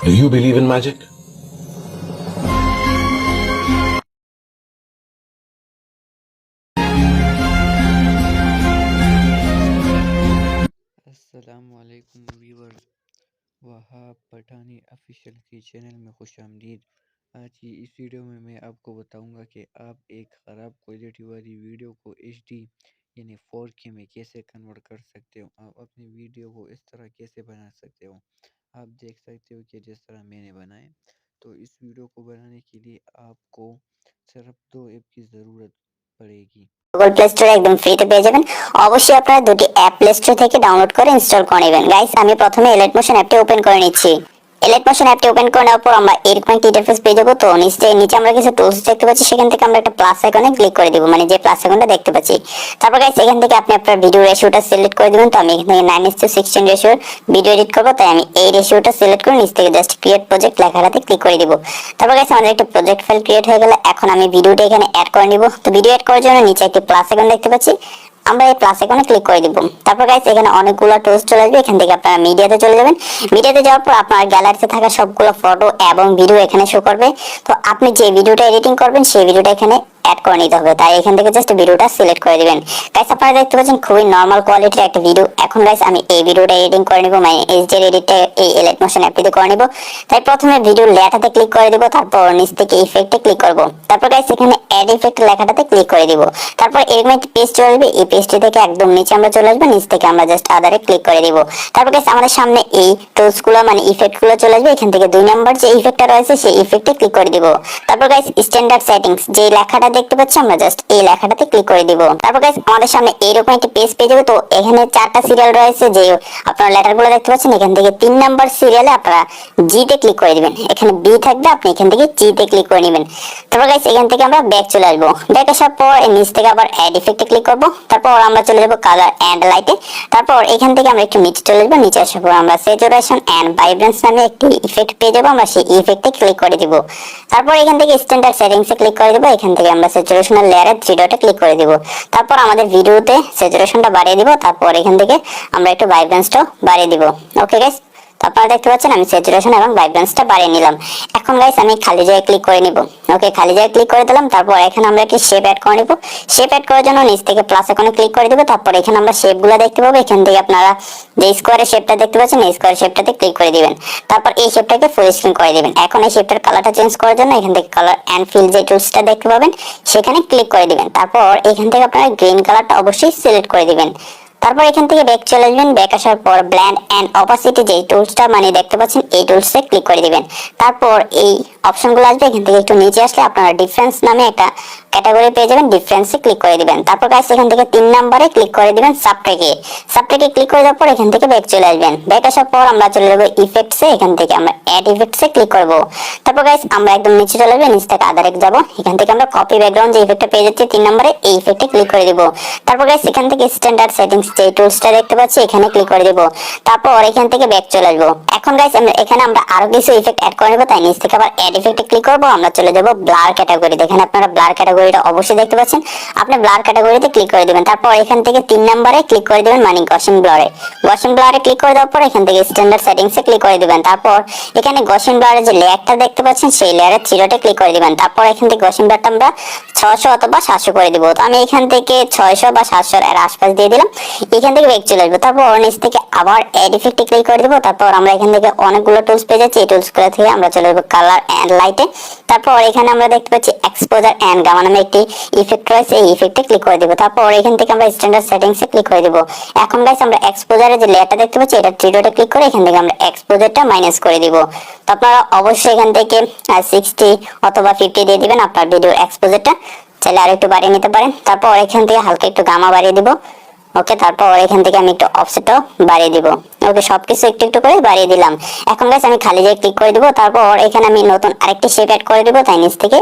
Do you believe in magic? अस्सलामुअलैकुम viewers, Wahab Pathani official के channel में खुश आमदीद। आज की इस वीडियो में मैं आपको बताऊंगा कि आप एक ख़राब क्वालिटी वाली वीडियो को HD यानी 4K में कैसे कन्वर्ट कर सकते हो। आप अपनी वीडियो को इस तरह कैसे बना सकते हो। आप देख सकते हो कि जिस तरह मैंने बनाए। तो इस वीडियो को बनाने के लिए आपको सिर्फ 2 ऐप की ज़रूरत पड़ेगी। গুগল প্লে স্টোরে একদম ফ্রিতে পেয়ে যাবেন। অবশ্যই আপনারা দুটি অ্যাপ প্লে স্টোর থেকে ডাউনলোড করে ইনস্টল করে নেবেন। গাইস, আমি প্রথমে এলাইট মোশন অ্যাপটি ওপেন করে নিচ্ছি। এলাইট মোশন অ্যাপটি ওপেন করে নেওয়ার পর আমরা এরকম একটা ইন্টারফেস পেয়ে যাবো। তো নিচে আমরা কিছু টুলস দেখতে পাচ্ছি, সেখান থেকে আমরা একটা প্লাস আইকনে ক্লিক করে দিব, মানে যে প্লাস আইকনটা দেখতে পাচ্ছি। তারপর গাইস, এখান থেকে আপনি আপনার ভিডিও রেশিওটা সিলেক্ট করে দিবেন। তো আমি এখান থেকে 9:16 রেশিওর ভিডিও এডিট করবো, তাই আমি এই রেশিওটা সিলেক্ট করে নিচ থেকে জাস্ট ক্রিয়েট প্রজেক্ট লেখাটাতে ক্লিক করে দিব। তারপর গাইস, আমাদের একটা প্রজেক্ট ফাইল ক্রিয়েট হয়ে গেল। এখন আমি ভিডিওটা এখানে অ্যাড করে নিব। তো ভিডিও অ্যাড করার জন্য নিচে একটি প্লাস আইকন দেখতে পাচ্ছি, আমরা এই প্লাস আইকনে ক্লিক করে দিব। তারপর গাইস, এখানে অনেকগুলো টুলস চলে আসবে। এখান থেকে আপনারা মিডিয়াতে চলে যাবেন। মিডিয়াতে যাওয়ার পর আপনার গ্যালারিতে থাকা সবগুলো ফটো এবং ভিডিও এখানে শো করবে। তো আপনি যে ভিডিওটা এডিটিং করবেন সেই ভিডিওটা এখানে অ্যাড করে নিতে হবে, তাই এখান থেকে জাস্ট ভিডিওটা সিলেক্ট করে দিবেন। গাইস, আপনারা দেখতে পাচ্ছেন খুবই নরমাল কোয়ালিটির একটা ভিডিও। এখন গাইস, আমি এই ভিডিওটা এডিটিং করে নিব, মানে এইচডি এডিটটা এই এলাইট মোশন অ্যাপটিতে করে নিব। তাই প্রথমে ভিডিও লেখাটাতে ক্লিক করে দিব, তারপর নিচ থেকে ইফেক্টে ক্লিক করব। তারপর গাইস, এখানে অ্যাড ইফেক্ট লেখাটাতে ক্লিক করে দিব। তারপর এরকম একটা পেজ চলে আসবে। এই পেজটি থেকে একদম নিচে আমরা চলে আসবো, নিচ থেকে আমরা জাস্ট আদারে ক্লিক করে দিব। তারপর গাইস, আমাদের সামনে এই টুলসগুলো মানে ইফেক্টগুলো চলে আসবে। এখান থেকে 2 নাম্বার যে ইফেক্টটা রয়েছে সেই ইফেক্টে ক্লিক করে দিব। তারপর গাইস, স্ট্যান্ডার্ড সেটিংস যে লেখাটা দেখতে পাচ্ছি আমরা জাস্ট এই লেখাটাতে ক্লিক করে দিব। তারপর গাইস, আমাদের সামনে এইরকম একটা পেজ পেয়ে যাবে। তো এখানে 4টা সিরিয়াল রয়েছে, যে আপনারা লেটারগুলো দেখতে পাচ্ছেন। এখান থেকে 3 নাম্বার সিরিয়ালে আপনারা জি তে ক্লিক করে দিবেন। এখানে বি থাকবে, আপনি এখান থেকে জি তে ক্লিক করে নেবেন। তারপর গাইস, এখান থেকে আমরা ব্যাক চলে আসবো। ব্যাক আসার পর নিচ থেকে আবার অ্যাড ইফেক্টে ক্লিক করব। তারপর আমরা চলে যাব কালার এন্ড লাইটে। তারপর এখান থেকে আমরা একটু নিচে চলে আসবো। নিচে আসার পর আমরা স্যাচুরেশন এন্ড ভাইব্রেন্স নামে একটি ইফেক্ট পেয়ে যাবো। আমরা সেই ইফেক্টে ক্লিক করে দিব। তারপর এখান থেকে স্ট্যান্ডার্ড সেটিংসে ক্লিক করে দিব। এখান থেকে আমরা স্যাচুরেশনের লেয়ারে 3 ডটে ক্লিক করে দিব। তারপর আমাদের ভিডিওতে স্যাচুরেশনটা বাড়িয়ে দিব। তারপর এখান থেকে আমরা একটু ভাইব্রেন্সটা বাড়িয়ে দিব। ওকে গাইস, তো আপনারা দেখতে পাচ্ছেন আমি স্যাচুরেশন এবং ভাইব্রেন্সটা বাড়িয়ে নিলাম। এখন গাইস, আমি খালি জায়গায় ক্লিক করে নিব। ওকে, খালি জায়গায় ক্লিক করে দিলাম। তারপর এখানে আমরা একটি শেপ অ্যাড করে নিব। শেপ অ্যাড করার জন্য নিচ থেকে প্লাস আইকনে ক্লিক করে দিব। তারপর এখানে আমরা শেপগুলো দেখতে পাবো। এখান থেকে আপনারা যে স্কোয়ারের শেপটা দেখতে পাচ্ছেন এই স্কোয়ার শেপটাতে ক্লিক করে দিবেন। তারপর এই শেপটাকে ফুল স্ক্রিন করে দিবেন। এখন এই শেপটার কালারটা চেঞ্জ করার জন্য এখান থেকে কালার এন্ড ফিল যে টুলসটা দেখতে পাবেন সেখানে ক্লিক করে দিবেন। তারপর এখান থেকে আপনারা গ্রিন কালারটা অবশ্যই সিলেক্ট করে দিবেন। তারপর এখান থেকে ব্যাক চলে আসবেন। ব্যাক আসার পর ব্লেন্ড এন্ড অপাসিটি যে টুলসটা মানে দেখতে পাচ্ছেন এই টুলসে ক্লিক করে দিবেন। তারপর এই অপশনগুলো আসবে। এখান থেকে একটু নিচে আসলে আপনারা ডিফারেন্স নামে একটা ক্যাটাগরি পেয়ে যাবেন, ডিফারেন্সে ক্লিক করে দিবেন। তারপর গাইস, এখান থেকে 3 নম্বরে ক্লিক করে দিবেন সাবট্র্যাকে। সাবট্র্যাকে ক্লিক করে দেওয়ার পর এখান থেকে ব্যাক চলে আসবেন। ব্যাক আসার পর আমরা চলে যাব ইফেক্টসে। এখান থেকে আমরা অ্যাড ইফেক্টসে ক্লিক করব। তারপর গাইস, আমরা একদম নিচে চলে আসব, নিচ থেকে আদারে যাব। এখান থেকে আমরা কপি ব্যাকগ্রাউন্ড যে ইফেক্টটা পেয়ে যাচ্ছি 3 নম্বরে এই ইফেক্টে ক্লিক করে দিব। তারপর গাইস, এখান থেকে স্ট্যান্ডার্ড সেটিংস যে টুলসটা দেখতে পাচ্ছি এখানে ক্লিক করে দিব। তারপর এখান থেকে ব্যাক চলে আসব। এখন গাইস, এখানে আমরা আরো কিছু ইফেক্ট অ্যাড করে নেব, তাই নিচ থেকে আবার অ্যাড ইফেক্টে ক্লিক করব। আমরা চলে যাব ব্লার ক্যাটাগরি। দেখেন আপনারা ব্লার ক্যাটাগরিটা অবশ্যই দেখতে পাচ্ছেন। আপনি ব্লার ক্যাটাগরিতে ক্লিক করে দিবেন। তারপর এখান থেকে 3 নম্বরে ক্লিক করে দিবেন, মানে গসিন ব্লারে। গসিন ব্লারে ক্লিক করে দেওয়ার পর এখান থেকে স্ট্যান্ডার্ড সেটিংসে ক্লিক করে দিবেন। তারপর এখানে গসিন ব্লারে যে লেয়ারটা দেখতে পাচ্ছেন সেই লেয়ারে 3 ডটে ক্লিক করে দিবেন। তারপর এখান থেকে গসিন ব্লারটা আমরা 600 অথবা 700 করে দিব। তো আমি এখান থেকে 600 বা 700 এর আশপাশ দিয়ে দিলাম। এখান থেকে ব্যাক চলে আসবো। তারপর নিচ থেকে আবার অ্যাড ইফেক্টে ক্লিক করে দিব। তারপর আমরা এখান থেকে অনেকগুলো টুলস পেয়ে যাচ্ছি। এই টুলসগুলো থেকে আমরা চলে যাব কালার এন্ড লাইটে। তারপর এখানে আমরা দেখতে পাচ্ছি এক্সপোজার এন্ড গামা নামে একটি ইফেক্ট রয়েছে, এই ইফেক্টে ক্লিক করে দিব। তারপর এখান থেকে আমরা স্ট্যান্ডার্ড সেটিংসে ক্লিক করে দিব। এখন গাইস, আমরা এক্সপোজারের যে লেয়ারটা দেখতে পাচ্ছি এটা 3 ডটে ক্লিক করে এখান থেকে আমরা এক্সপোজারটা মাইনাস করে দিব। তো আপনারা অবশ্যই এখান থেকে 60 অথবা 50 দিয়ে দিবেন আপনার ভিডিও এক্সপোজারটা। চাইলে আর একটু বাড়িয়ে নিতে পারেন। তারপর এখান থেকে হালকা একটু গামা বাড়িয়ে দিব। ওকে, তারপর এখান থেকে আমি একটু অফসেটও বাড়িয়ে দিব। ওকে, সবকিছু একটু একটু করে বাড়িয়ে দিলাম। এখন গাইস, আমি খালি জায়গায় ক্লিক করে দিব। তারপর এখানে আমি নতুন আরেকটি শেপ অ্যাড করে দিব, তাই নিচ থেকে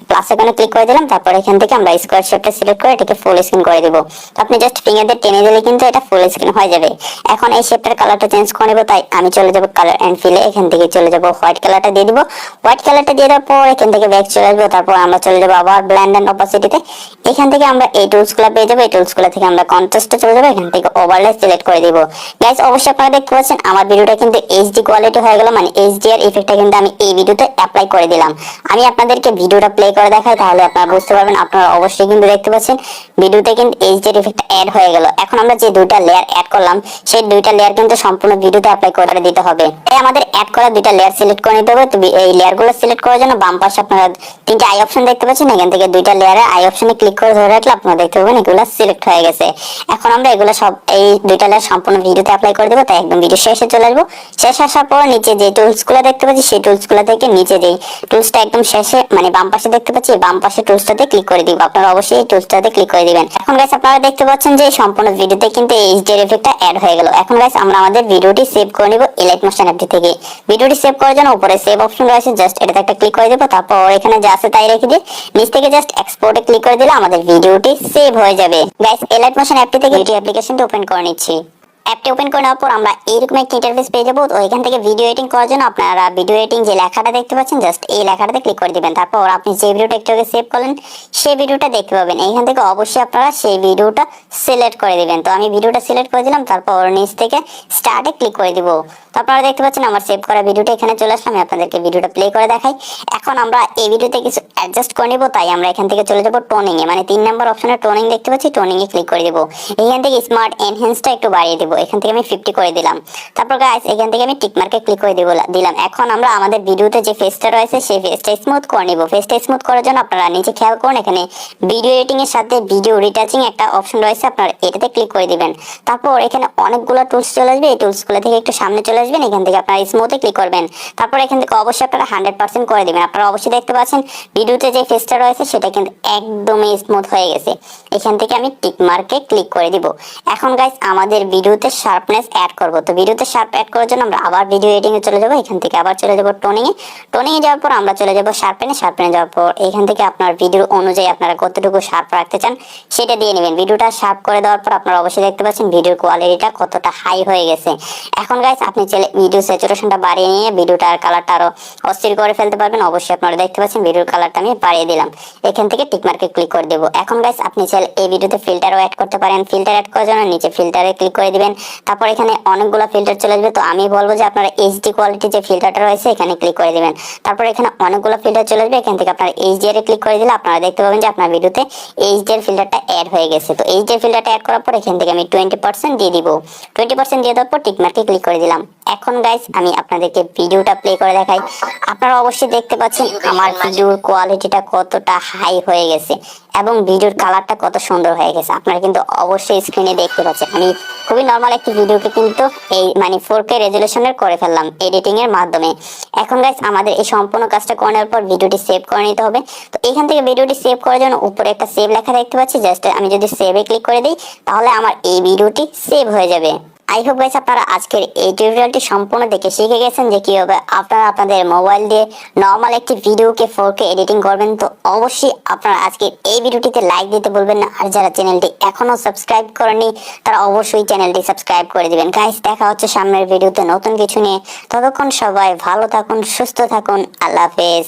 প্লাস আইকনে ক্লিক করে দিলাম। তারপর এখান থেকে আমরা স্কয়ার শেপটা সিলেক্ট করে এটাকে ফুল স্ক্রিন করে দিব। তো আপনি জাস্ট ফিঙ্গার দিয়ে টেনে দিলে কিন্তু এটা ফুল স্ক্রিন হয়ে যাবে। এখন এই শেপটার কালারটা চেঞ্জ করে নেব, তাই আমি চলে যাব কালার এন্ড ফিলে। এখান থেকে চলে যাব হোয়াইট কালারটা দিয়ে দিব। হোয়াইট কালারটা দিয়ে দেওয়ার পর এখান থেকে ব্যাক চলে আসবো। তারপর আমরা চলে যাব আবার ব্লেন্ড এন্ড অপাসিটিতে। এখান থেকে আমরা এই টুলসগুলো পেয়ে যাবো। এই টুলসগুলো থেকে আমরা কন্ট্রাস্টে চলে যাব। এখান থেকে ওভারলে সিলেক্ট করে দিব। গাইস, অবশ্যই আপনারা দেখতে পাচ্ছেন আমার ভিডিওটা কিন্তু এইচডি কোয়ালিটি হয়ে গেল, মানে এইচডিআর ইফেক্টটা কিন্তু আমি এই ভিডিওতে অ্যাপ্লাই করে দিলাম। আমি আপনাদেরকে ভিডিওটা প্লে করে দেখাই, তাহলে আপনারা বুঝতে পারবেন। আপনারা অবশ্যই কিন্তু দেখতে পাচ্ছেন ভিডিওতে কিন্তু এইচডিআর ইফেক্টটা অ্যাড হয়ে গেল। এখন আমরা যে দুইটা লেয়ার অ্যাড করলাম সেই দুইটা লেয়ার কিন্তু সম্পূর্ণ ভিডিওতে অ্যাপ্লাই করে দিতে হবে। তাই আমাদের অ্যাড করা দুইটা লেয়ার সিলেক্ট করে নিতে হবে। তো এই লেয়ারগুলো সিলেক্ট করার জন্য বাম পাশে আপনারা তিনটা আই অপশন দেখতে পাচ্ছেন, এখান থেকে দুইটা লেয়ারে আই অপশনে ক্লিক করে ধরে রাখলে আপনারা দেখতে পাবেন এগুলো সিলেক্ট হয়ে গেছে। এখন আমরা এগুলো সব এই দুইটা লেয়ার সম্পূর্ণ ভিডিওতে অ্যাপ্লাই করে দেবো। তাই একদম ভিডিও শেষে চলে আসবো। শেষ আসার পর নিচে যে টুলসগুলো দেখতে পাচ্ছি সেই টুলসগুলো থেকে নিচে যে টুলসটা একদম শেষে মানে বাম পাশে দেখতে পাচ্ছি, বাম পাশে টুলসটাতে ক্লিক করে দিব। আপনারা অবশ্যই এই টুলসটাতে ক্লিক করে দিবেন। এখন গাইস আপনারা দেখতে পাচ্ছেন যে সম্পূর্ণ ভিডিওতে কিন্তু এইচডিআর ইফেক্টটা অ্যাড হয়ে গেল। এখন গাইস আমরা আমাদের ভিডিওটি সেভ করে নিব এলাইট মোশন অ্যাপটি থেকে। ভিডিওটি সেভ করার জন্য উপরে সেভ অপশন রয়েছে, জাস্ট এটাতে একটা ক্লিক করে দেব। তারপর এখানে যা আছে তাই রেখে দিয়ে নিচ থেকে জাস্ট এক্সপোর্টে ক্লিক করে দিলে আমাদের ভিডিওটি সেভ হয়ে যাবে। গাইস এলাইট মোশন অ্যাপটি থেকে ভিডিও অ্যাপ্লিকেশনটি ওপেন করে নিচ্ছি। অ্যাপটি ওপেন করে নেওয়ার পর আমরা এইরকম একটা ইন্টারফেস পেয়ে যাবো। তো এখান থেকে ভিডিও এডিটিং করার জন্য আপনারা ভিডিও এডিটিং যে লেখাটা দেখতে পাচ্ছেন জাস্ট এই লেখাটাতে ক্লিক করে দিবেন। তারপর আপনি যে ভিডিওটা একটু আগে সেভ করলেন সেই ভিডিওটা দেখতে পাবেন। এইখান থেকে অবশ্যই আপনারা সেই ভিডিওটা সিলেক্ট করে দিবেন। তো আমি ভিডিওটা সিলেক্ট করে দিলাম, তারপর নিচ থেকে স্টার্টে ক্লিক করে দিব। তো আপনারা দেখতে পাচ্ছেন আমার সেভ করা ভিডিওটা এখানে চলে আসলাম। আমি আপনাদেরকে ভিডিওটা প্লে করে দেখাই। এখন আমরা এই ভিডিওতে কিছু অ্যাডজাস্ট করে নিব, তাই আমরা এখান থেকে চলে যাব টোনিং এ, মানে 3 নম্বর অপশনে টোনিং দেখতে পাচ্ছি, টোনিং এ ক্লিক করে দিব। এখান থেকে স্মার্ট এনহ্যান্সটা একটু বাড়িয়ে দিব, এখান থেকে আমি 50 করে দিলাম। তারপর গাইস এখান থেকে আমি টিক মার্কে ক্লিক করে দিলাম। এখন আমরা আমাদের ভিডিওতে যে ফেসটা রয়েছে সেই ফেসটা স্মুথ করে নিব। ফেসটা স্মুথ করার জন্য আপনারা নিচে খেয়াল করুন, এখানে ভিডিও এডিটিং এর সাথে ভিডিও রিটাচিং একটা অপশন রয়েছে, আপনারা এটাতে ক্লিক করে দিবেন। তারপর এখানে অনেকগুলো টুলস চলে আসবে, এই টুলসগুলো থেকে একটু সামনে চলে আসবেন। এখান থেকে আপনারা স্মুথে ক্লিক করবেন। তারপর এখান থেকে অবশ্যই আপনারা 100% করে দিবেন। আপনারা অবশ্যই দেখতে পাচ্ছেন ভিডিওতে যে ফেসটা রয়েছে সেটা কিন্তু একদমই স্মুথ হয়ে গেছে। এখান থেকে আমি টিক মার্কে ক্লিক করে দিব। এখন গাইস আমাদের ভিডিওতে শার্পনেস অ্যাড করব। তো ভিডিওতে শার্প অ্যাড করার জন্য আমরা আবার ভিডিও এডিটিং এ চলে যাব। এখান থেকে আবার চলে যাব টোনিং এ। টোনিং এ যাওয়ার পর আমরা চলে যাব শার্পেনে। শার্পেনে যাওয়ার পর এখান থেকে আপনার ভিডিও অনুযায়ী আপনারা কতটুকু শার্প রাখতে চান সেটা দিয়ে নেবেন। ভিডিওটা শার্প করে দেওয়ার পর আপনারা অবশ্যই দেখতে পাচ্ছেন ভিডিওর কোয়ালিটিটা কতটা হাই হয়ে গেছে। এখন গাইস আপনি চাইলে ভিডিও স্যাচুরেশনটা বাড়িয়ে নিয়ে ভিডিওটার কালারটা আরো অস্থির করে ফেলতে পারবেন। অবশ্যই আপনারা দেখতে পাচ্ছেন ভিডিওর কালারটা আমি বাড়িয়ে দিলাম। এখান থেকে টিক মার্কে ক্লিক করে দেব। এখন গাইস আপনি চাইলে এই ভিডিওতে ফিল্টারও অ্যাড করতে পারেন। ফিল্টার অ্যাড করার জন্য নিচে ফিল্টারে ক্লিক করে দিবেন। তারপর এখানে অনেকগুলো ফিল্টার চলে আসবে। তো আমি বলবো যে আপনারা এইচডি কোয়ালিটি যে ফিল্টারটা রয়েছে এখানে ক্লিক করে দিবেন। তারপর এখানে অনেকগুলো ফিল্টার চলে আসবে। এখান থেকে আপনারা এইচডিআর এ ক্লিক করে দিলে আপনারা দেখতে পাবেন যে আপনার ভিডিওতে এইচডিআর ফিল্টারটা অ্যাড হয়ে গেছে। তো এইচডিআর ফিল্টারটা অ্যাড করার পর এখান থেকে আমি 20% দিয়ে দিব। 20% দিয়ে দেওয়ার পর টিক মার্কে ক্লিক করে দিলাম। এখন গাইস আমি আপনাদেরকে ভিডিওটা প্লে করে দেখাই। আপনারা অবশ্যই দেখতে পাচ্ছেন আমার ভিডিওর কোয়ালিটিটা কতটা হাই হয়ে গেছে এবং ভিডিওর কালারটা কত সুন্দর হয়ে গেছে। আপনারা কিন্তু অবশ্যই স্ক্রিনে দেখতে পাচ্ছেন আমি খুবই নরমাল একটি ভিডিওকে কিন্তু এই মানে 4K রেজুলেশনের করে ফেললাম এডিটিং এর মাধ্যমে। এখন গাইস আমাদের এই সম্পূর্ণ কাজটা করার পর ভিডিওটি সেভ করে নিতে হবে। তো এখান থেকে ভিডিওটি সেভ করার জন্য উপরে একটা সেভ লেখা দেখতে পাচ্ছি, জাস্ট আমি যদি সেভে ক্লিক করে দিই তাহলে আমার এই ভিডিওটি সেভ হয়ে যাবে। আই হোপ গাইস আপনারা আজকের এই টিউটোরিয়ালটি সম্পূর্ণ দেখে শিখে গেছেন যে কিভাবে আপনারা আপনাদের মোবাইল দিয়ে নরমাল একটি ভিডিওকে 4K এডিটিং করবেন। তো অবশ্যই আপনারা আজকের এই ভিডিওটিতে লাইক দিতে বলবেন না, আর যারা চ্যানেলটি এখনো সাবস্ক্রাইব করেনি তারা অবশ্যই চ্যানেলটি সাবস্ক্রাইব করে দিবেন। গাইস দেখা হচ্ছে সামনের ভিডিওতে নতুন কিছু নিয়ে। ততক্ষণ সবাই ভালো থাকুন, সুস্থ থাকুন। আল্লাহ হাফেজ।